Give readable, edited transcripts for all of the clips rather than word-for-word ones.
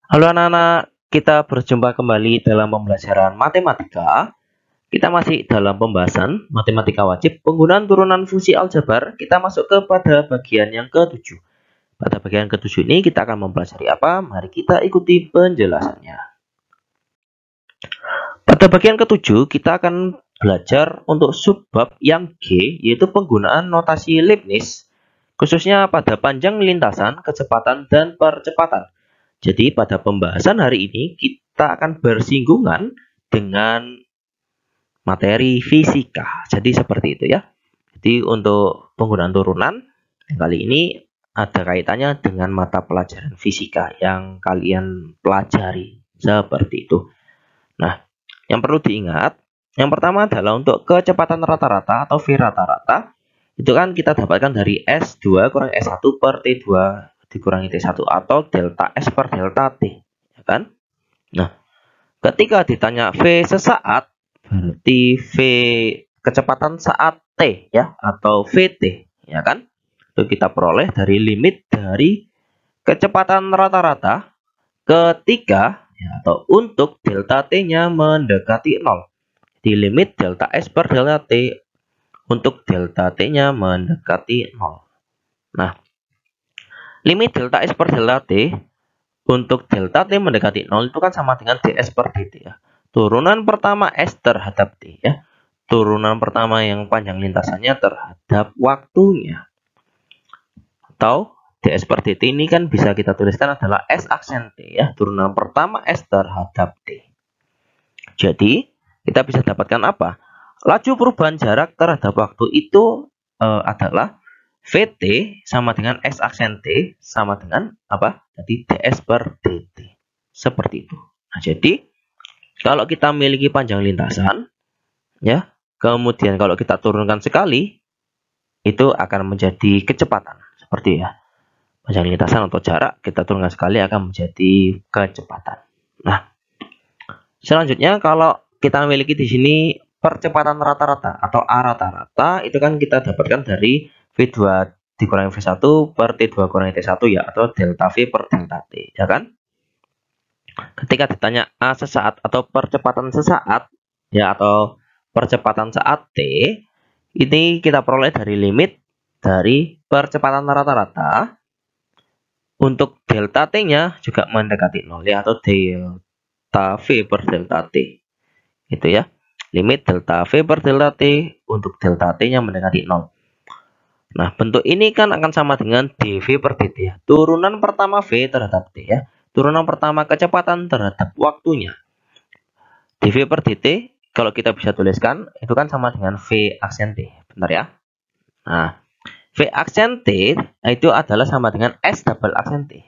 Halo anak-anak, kita berjumpa kembali dalam pembelajaran matematika. Kita masih dalam pembahasan matematika wajib penggunaan turunan fungsi aljabar. Kita masuk kepada bagian yang ke-7. Pada bagian ke-7 ini kita akan mempelajari apa? Mari kita ikuti penjelasannya. Pada bagian ke-7 kita akan belajar untuk subbab yang G, yaitu penggunaan notasi Leibniz, khususnya pada panjang lintasan, kecepatan, dan percepatan. Jadi pada pembahasan hari ini kita akan bersinggungan dengan materi fisika. Jadi seperti itu ya. Jadi untuk penggunaan turunan kali ini ada kaitannya dengan mata pelajaran fisika yang kalian pelajari. Seperti itu. Nah, yang perlu diingat, yang pertama adalah untuk kecepatan rata-rata atau V rata-rata. Itu kan kita dapatkan dari S2 kurang S1 per T2 dikurangi T1 atau delta S per delta T, ya kan? Nah, ketika ditanya V sesaat, berarti V kecepatan saat T ya, atau VT, ya kan? Itu kita peroleh dari limit dari kecepatan rata-rata ketika ya, atau untuk delta T-nya mendekati 0. Di limit delta S per delta T untuk delta T-nya mendekati 0. Nah, limit delta S per delta T untuk delta T mendekati 0 itu kan sama dengan ds per dt ya. Turunan pertama S terhadap T ya. Turunan pertama yang panjang lintasannya terhadap waktunya. Atau ds per dt ini kan bisa kita tuliskan adalah S aksen T ya. Turunan pertama S terhadap T. Jadi, kita bisa dapatkan apa? Laju perubahan jarak terhadap waktu itu adalah Vt sama dengan S aksen T sama dengan apa? Jadi ds per dt. Seperti itu. Nah, jadi kalau kita memiliki panjang lintasan, ya, kemudian kalau kita turunkan sekali, itu akan menjadi kecepatan. Seperti ya. Panjang lintasan atau jarak kita turunkan sekali akan menjadi kecepatan. Nah, selanjutnya kalau kita memiliki di sini percepatan rata-rata atau A rata-rata, itu kan kita dapatkan dari V2 dikurangi V1 per T2 kurangi T1 ya, atau delta V per delta T, ya kan? Ketika ditanya A sesaat atau percepatan sesaat, ya, atau percepatan saat T, ini kita peroleh dari limit dari percepatan rata-rata untuk delta T-nya juga mendekati 0 ya, atau delta V per delta T. Itu ya. Limit delta V per delta T untuk delta T-nya mendekati 0. Nah, bentuk ini kan akan sama dengan dV per dt ya. Turunan pertama V terhadap T ya. Turunan pertama kecepatan terhadap waktunya. dV per dt kalau kita bisa tuliskan itu kan sama dengan V aksen T. Bentar ya. Nah, V aksen T itu adalah sama dengan S double aksen T.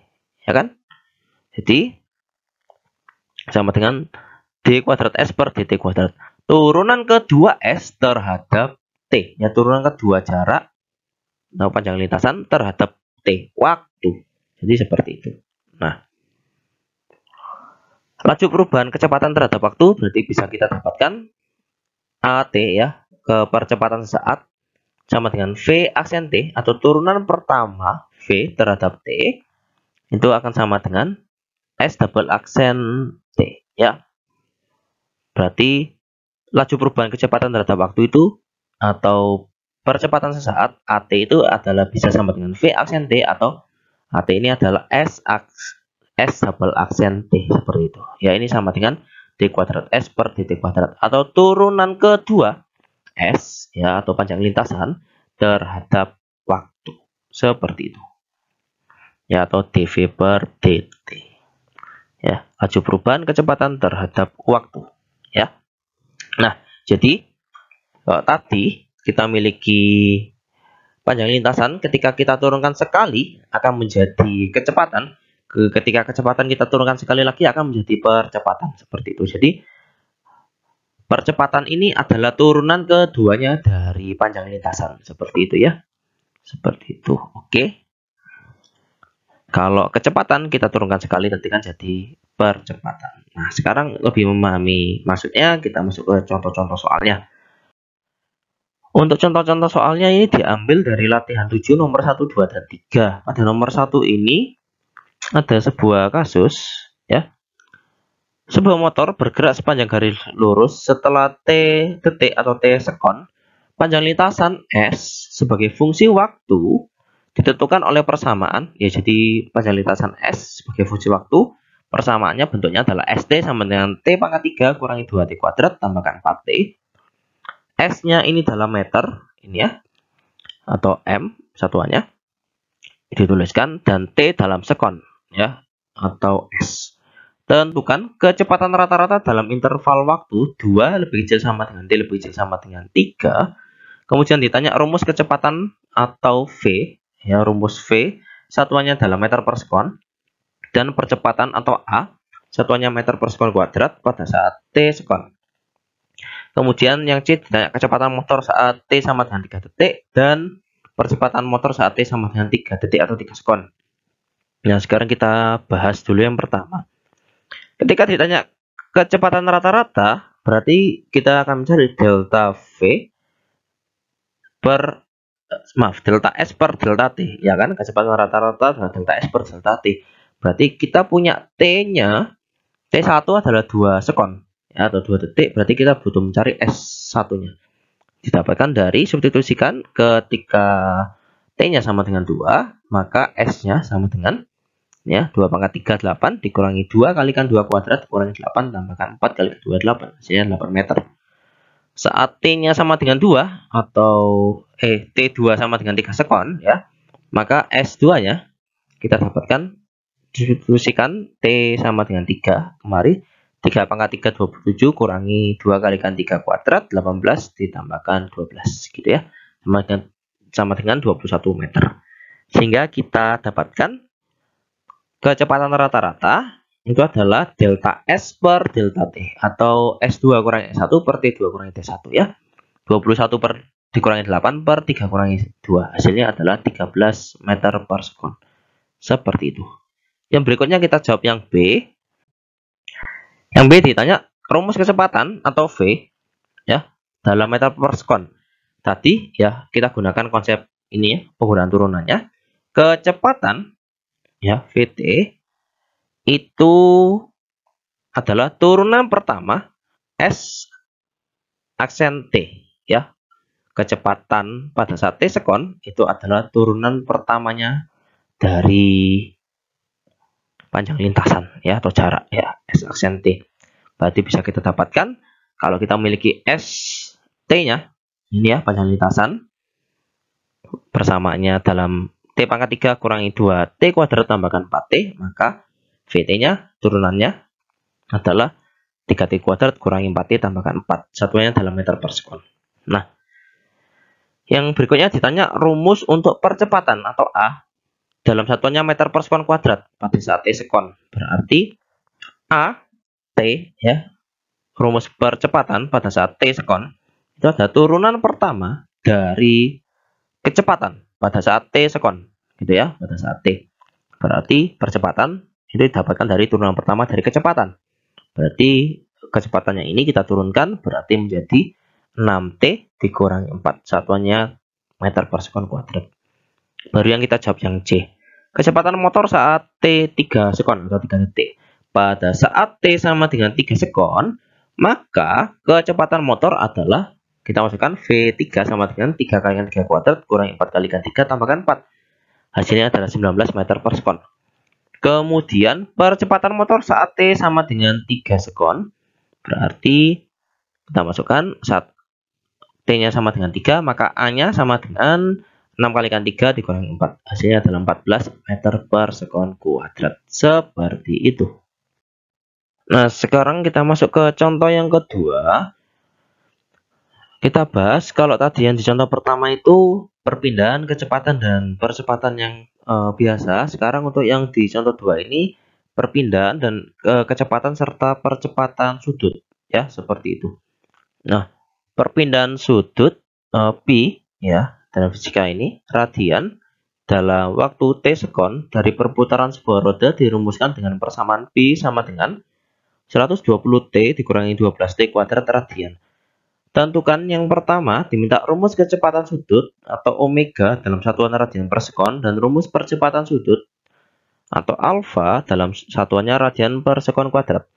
Ya kan? Jadi sama dengan D kuadrat S per dt kuadrat. Turunan kedua S terhadap T. Ya, turunan kedua jarak panjang lintasan terhadap T, waktu. Jadi seperti itu. Nah, laju perubahan kecepatan terhadap waktu berarti bisa kita dapatkan AT ya, ke percepatan sesaat sama dengan V aksen T atau turunan pertama V terhadap T itu akan sama dengan S double aksen T ya. Berarti laju perubahan kecepatan terhadap waktu itu atau percepatan sesaat AT itu adalah bisa sama dengan V aksen T atau AT ini adalah S double aksen T seperti itu. Ya, ini sama dengan D kuadrat S per dt kuadrat atau turunan kedua S ya, atau panjang lintasan terhadap waktu. Seperti itu. Ya, atau dV per dt. Ya, laju perubahan kecepatan terhadap waktu ya. Nah, jadi kalau tadi kita miliki panjang lintasan, ketika kita turunkan sekali akan menjadi kecepatan. Ketika kecepatan kita turunkan sekali lagi akan menjadi percepatan. Seperti itu. Jadi percepatan ini adalah turunan keduanya dari panjang lintasan. Seperti itu ya. Seperti itu. Oke. Kalau kecepatan kita turunkan sekali nanti kan jadi percepatan. Nah, sekarang lebih memahami maksudnya, kita masuk ke contoh-contoh soalnya. Untuk contoh-contoh soalnya ini diambil dari latihan 7 nomor 1, 2, dan 3. Pada nomor 1 ini ada sebuah kasus ya. Sebuah motor bergerak sepanjang garis lurus setelah T detik atau T sekon. Panjang lintasan S sebagai fungsi waktu ditentukan oleh persamaan, ya jadi panjang lintasan S sebagai fungsi waktu, persamaannya bentuknya adalah ST sama dengan T pangkat 3 kurangi 2T kuadrat tambahkan 4T. S-nya ini dalam meter, ini ya, atau M satuannya, dituliskan, dan T dalam sekon, ya, atau S. Tentukan kecepatan rata-rata dalam interval waktu 2 lebih kecil sama dengan T lebih kecil sama dengan 3. Kemudian ditanya rumus kecepatan atau V, ya rumus V, satuannya dalam meter per sekon, dan percepatan atau A, satuannya meter per sekon kuadrat pada saat T sekon. Kemudian yang C ditanya kecepatan motor saat T sama dengan 3 detik, dan percepatan motor saat T sama dengan 3 detik atau 3 sekon. Nah, sekarang kita bahas dulu yang pertama. Ketika ditanya kecepatan rata-rata, berarti kita akan mencari delta V per delta S per delta T, ya kan? Kecepatan rata-rata adalah delta S per delta T. Berarti kita punya T-nya, T1 adalah 2 sekon, ya, atau 2 detik, berarti kita butuh mencari S1-nya. Didapatkan dari substitusikan ketika T-nya sama dengan 2, maka S-nya sama dengan, ya, 2 pangkat 3, 8, dikurangi 2 kalikan 2 kuadrat, kurangi 8, tambahkan 4 kali 2, 8, hasilnya 8 meter. Saat T-nya sama dengan 2, atau T2 sama dengan 3 sekon, ya, maka S2-nya kita dapatkan, distribusikan T sama dengan 3, kemari, 3 pangkat 3, 27, kurangi 2 kalikan 3 kuadrat, 18, ditambahkan 12, gitu ya, sama dengan 21 meter. Sehingga kita dapatkan kecepatan rata-rata itu adalah delta S per delta T, atau S2 kurangi S1 per T2 kurangi T1, ya. 21 per dikurangi 8 per 3 kurangi 2. Hasilnya adalah 13 meter per sekon. Seperti itu. Yang berikutnya kita jawab yang B. Yang B ditanya rumus kecepatan atau V, ya, dalam meter per sekon. Tadi ya kita gunakan konsep ini ya, penggunaan turunannya. Kecepatan, ya, VT itu adalah turunan pertama S aksen T, ya. Kecepatan pada saat T sekon itu adalah turunan pertamanya dari panjang lintasan, ya, atau jarak, ya, S aksen T. Berarti bisa kita dapatkan kalau kita memiliki S T-nya, ini ya panjang lintasan, persamaannya dalam T pangkat 3 kurangi 2 T kuadrat tambahkan 4T, maka VT-nya turunannya adalah 3T kuadrat kurangi 4T tambahkan 4. Satuannya dalam meter per sekon. Nah, yang berikutnya ditanya rumus untuk percepatan atau A dalam satuannya meter per sekon kuadrat pada saat T sekon. Berarti A, T, ya, rumus percepatan pada saat T sekon itu ada turunan pertama dari kecepatan pada saat T sekon, gitu ya, pada saat T. Berarti percepatan itu didapatkan dari turunan pertama dari kecepatan. Berarti kecepatannya ini kita turunkan, berarti menjadi 6T dikurangi 4, satuannya meter per sekon kuadrat. Baru yang kita jawab yang C. Kecepatan motor saat T3 sekon atau 3 detik. Pada saat T sama dengan 3 sekon, maka kecepatan motor adalah, kita masukkan V3 sama dengan 3 kalikan 3 kuadrat kurangi 4 kalikan 3 tambahkan 4. Hasilnya adalah 19 meter per sekon. Kemudian percepatan motor saat T sama dengan 3 sekon, berarti kita masukkan saat T-nya sama dengan 3, maka A-nya sama dengan 6 kalikan 3 dikurangi 4. Hasilnya adalah 14 meter per sekon kuadrat. Seperti itu. Nah, sekarang kita masuk ke contoh yang kedua. Kita bahas kalau tadi yang di contoh pertama itu perpindahan kecepatan dan percepatan yang biasa. Sekarang untuk yang di contoh 2 ini perpindahan dan kecepatan serta percepatan sudut, ya, seperti itu. Nah, perpindahan sudut pi, ya, dalam fisika ini radian dalam waktu T sekon dari perputaran sebuah roda dirumuskan dengan persamaan pi sama dengan 120T dikurangi 12T kuadrat radian. Tentukan yang pertama, diminta rumus kecepatan sudut atau omega dalam satuan radian per sekon dan rumus percepatan sudut atau alfa dalam satuannya radian per sekon kuadrat.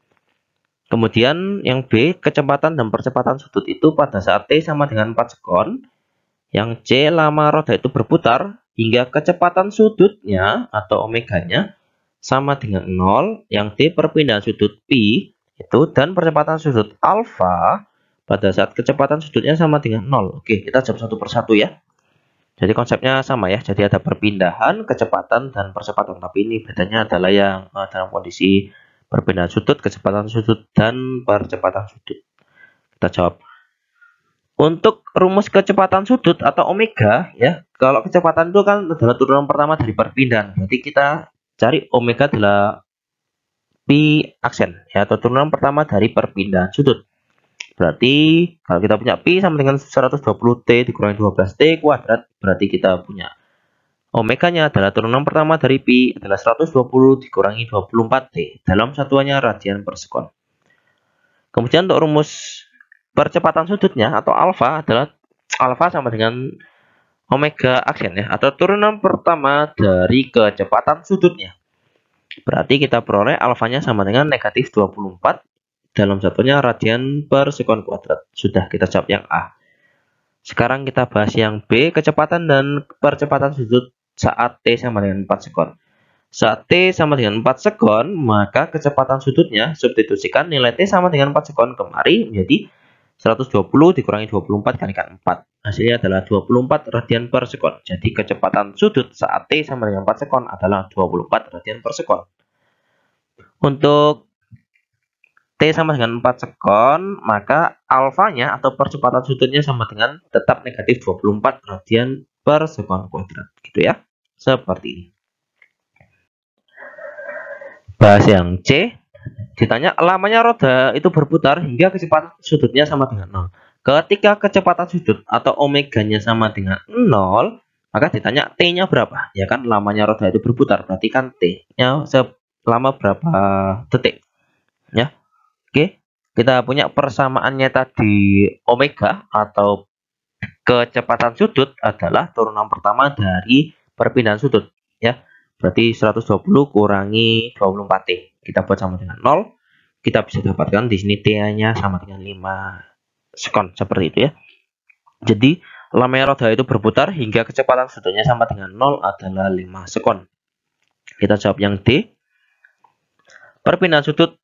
Kemudian yang B, kecepatan dan percepatan sudut itu pada saat T sama dengan 4 sekon. Yang C, lama roda itu berputar hingga kecepatan sudutnya atau omeganya sama dengan 0. Yang D, perpindahan sudut pi itu dan percepatan sudut alfa pada saat kecepatan sudutnya sama dengan 0. Oke, kita jawab satu persatu ya. Jadi konsepnya sama ya. Jadi ada perpindahan, kecepatan, dan percepatan. Tapi ini bedanya adalah yang dalam kondisi perpindahan sudut, kecepatan sudut, dan percepatan sudut. Kita jawab. Untuk rumus kecepatan sudut atau omega ya, kalau kecepatan itu kan adalah turunan pertama dari perpindahan. Berarti kita cari omega adalah pi aksen ya, atau turunan pertama dari perpindahan sudut. Berarti kalau kita punya pi sama dengan 120t dikurangi 12t kuadrat, berarti kita punya omeganya adalah turunan pertama dari pi adalah 120 dikurangi 24t dalam satuannya radian per sekon. Kemudian untuk rumus percepatan sudutnya atau alfa adalah alfa sama dengan omega aksen ya, atau turunan pertama dari kecepatan sudutnya. Berarti kita peroleh alfanya sama dengan negatif 24 dalam satunya radian per sekon kuadrat. Sudah, kita jawab yang A. Sekarang kita bahas yang B, kecepatan dan percepatan sudut saat T sama dengan 4 sekon. Saat T sama dengan 4 sekon, maka kecepatan sudutnya substitusikan nilai T sama dengan 4 sekon kemari menjadi 120 dikurangi 24 kalikan 4. Hasilnya adalah 24 radian per sekon. Jadi kecepatan sudut saat T sama dengan 4 sekon adalah 24 radian per sekon. Untuk T sama dengan 4 sekon, maka alfanya atau percepatan sudutnya sama dengan tetap negatif 24 radian per sekon kuadrat. Gitu ya. Seperti ini. Bahas yang C. Ditanya lamanya roda itu berputar hingga kecepatan sudutnya sama dengan 0. Ketika kecepatan sudut atau omeganya sama dengan 0, maka ditanya T-nya berapa? Ya kan lamanya roda itu berputar, berarti kan T-nya selama berapa detik. Ya. Oke, kita punya persamaannya tadi omega atau kecepatan sudut adalah turunan pertama dari perpindahan sudut. Ya. Berarti 120 kurangi 24T. Kita buat sama dengan 0. Kita bisa dapatkan di sini T-nya sama dengan 5 sekon. Seperti itu ya. Jadi, lamanya roda itu berputar hingga kecepatan sudutnya sama dengan 0 adalah 5 sekon. Kita jawab yang D. Perpindahan sudut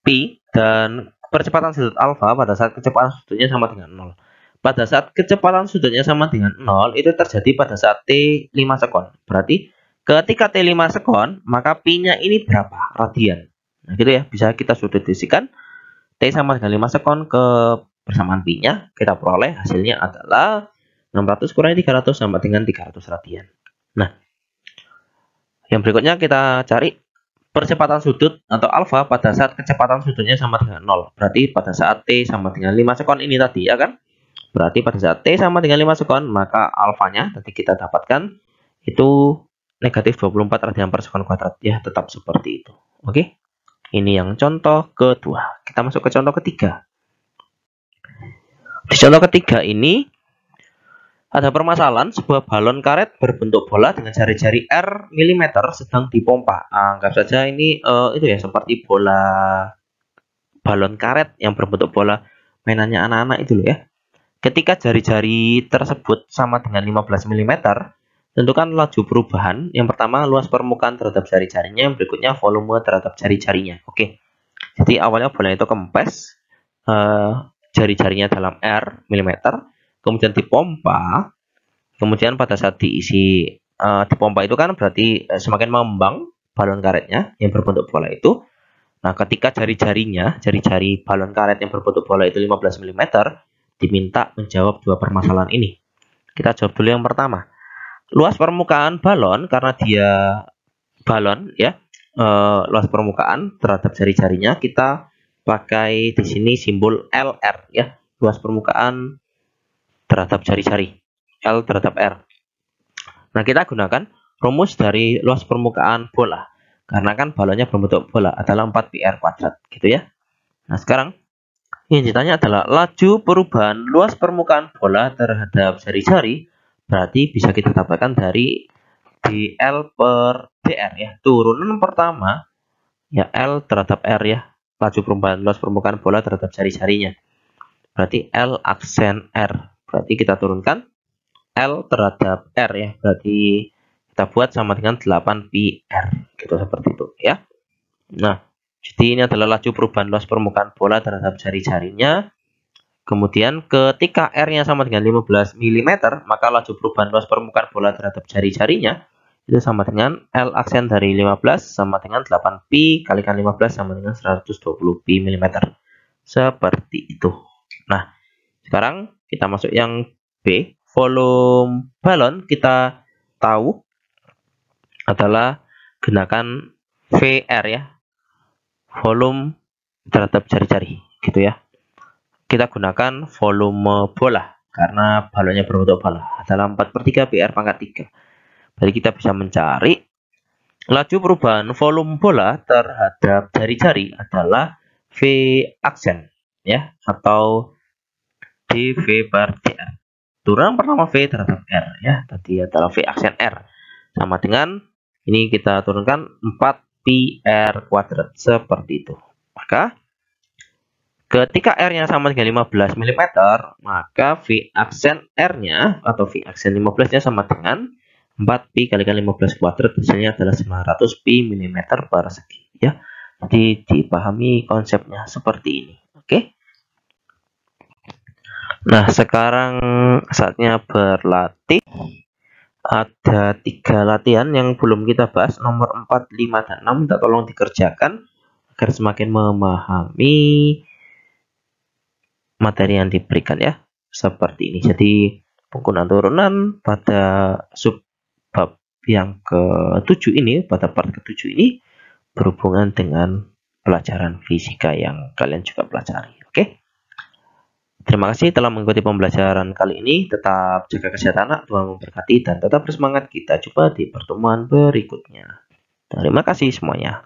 pi dan percepatan sudut alfa pada saat kecepatan sudutnya sama dengan 0. Pada saat kecepatan sudutnya sama dengan 0, itu terjadi pada saat T 5 sekon. Berarti ketika T 5 sekon, maka pi-nya ini berapa? Radian. Nah, gitu ya. Bisa kita substitusikan T sama dengan 5 sekon ke persamaan pi-nya. Kita peroleh hasilnya adalah 600 kurangi 300 sama dengan 300 radian. Nah, yang berikutnya kita cari percepatan sudut atau alfa pada saat kecepatan sudutnya sama dengan 0. Berarti pada saat T sama dengan 5 sekon ini tadi, ya kan? Berarti pada saat T sama dengan 5 sekon, maka alfanya tadi kita dapatkan itu negatif 24 radian per sekon kuadrat. Ya, tetap seperti itu. Oke. Ini yang contoh kedua. Kita masuk ke contoh ketiga. Di contoh ketiga ini ada permasalahan sebuah balon karet berbentuk bola dengan jari-jari R mm sedang dipompa. Anggap saja ini itu ya seperti bola balon karet yang berbentuk bola mainannya anak-anak itu loh ya. Ketika jari-jari tersebut sama dengan 15 mm, tentukan laju perubahan. Yang pertama luas permukaan terhadap jari-jarinya, yang berikutnya volume terhadap jari-jarinya. Oke. Jadi awalnya bola itu kempes, jari-jarinya dalam R mm, kemudian dipompa. Kemudian pada saat diisi dipompa itu kan berarti semakin mengembang balon karetnya yang berbentuk bola itu. Nah, ketika jari-jari balon karet yang berbentuk bola itu 15 mm, diminta menjawab dua permasalahan ini. Kita jawab dulu yang pertama. Luas permukaan balon, karena dia balon ya, luas permukaan terhadap jari-jarinya kita pakai di sini simbol LR ya, luas permukaan terhadap jari-jari, L terhadap R. Nah, kita gunakan rumus dari luas permukaan bola, karena kan balonnya berbentuk bola adalah 4πr kuadrat gitu ya. Nah, sekarang yang ditanya adalah laju perubahan luas permukaan bola terhadap jari-jari. Berarti bisa kita dapatkan dari dl per dr ya. Turunan pertama ya L terhadap R ya. Laju perubahan luas permukaan bola terhadap jari-jarinya. Berarti L aksen R. Berarti kita turunkan L terhadap R ya. Berarti kita buat sama dengan 8πr. Gitu seperti itu ya. Nah, jadi ini adalah laju perubahan luas permukaan bola terhadap jari-jarinya. Kemudian ketika R-nya sama dengan 15 mm, maka laju perubahan luas permukaan bola terhadap jari-jarinya itu sama dengan L aksen dari 15 sama dengan 8π kalikan 15 sama dengan 120π mm. Seperti itu. Nah, sekarang kita masuk yang B. Volume balon kita tahu adalah gunakan VR ya. Volume terhadap jari-jari gitu ya. Kita gunakan volume bola karena balonnya berbentuk bola adalah 4/3 BR pangkat 3. Jadi kita bisa mencari laju perubahan volume bola terhadap jari-jari adalah V aksen ya, atau dV per dr. Turunan pertama V terhadap R ya, tadi adalah V aksen R sama dengan ini kita turunkan 4πr kuadrat seperti itu. Maka ketika R-nya sama dengan 15 mm, maka V aksen R-nya atau V aksen 15-nya sama dengan 4π kalikan 15 kuadrat, hasilnya adalah 900π mm persegi ya. Jadi dipahami konsepnya seperti ini. Oke. Nah, sekarang saatnya berlatih. Ada 3 latihan yang belum kita bahas, nomor 4, 5, dan 6. Minta tolong dikerjakan agar semakin memahami materi yang diberikan ya. Seperti ini. Jadi penggunaan turunan pada subbab yang ke-7 ini, pada part ke-7 ini berhubungan dengan pelajaran fisika yang kalian juga pelajari. Oke. Terima kasih telah mengikuti pembelajaran kali ini. Tetap jaga kesehatan, Tuhan memberkati, dan tetap bersemangat. Kita jumpa di pertemuan berikutnya. Terima kasih semuanya.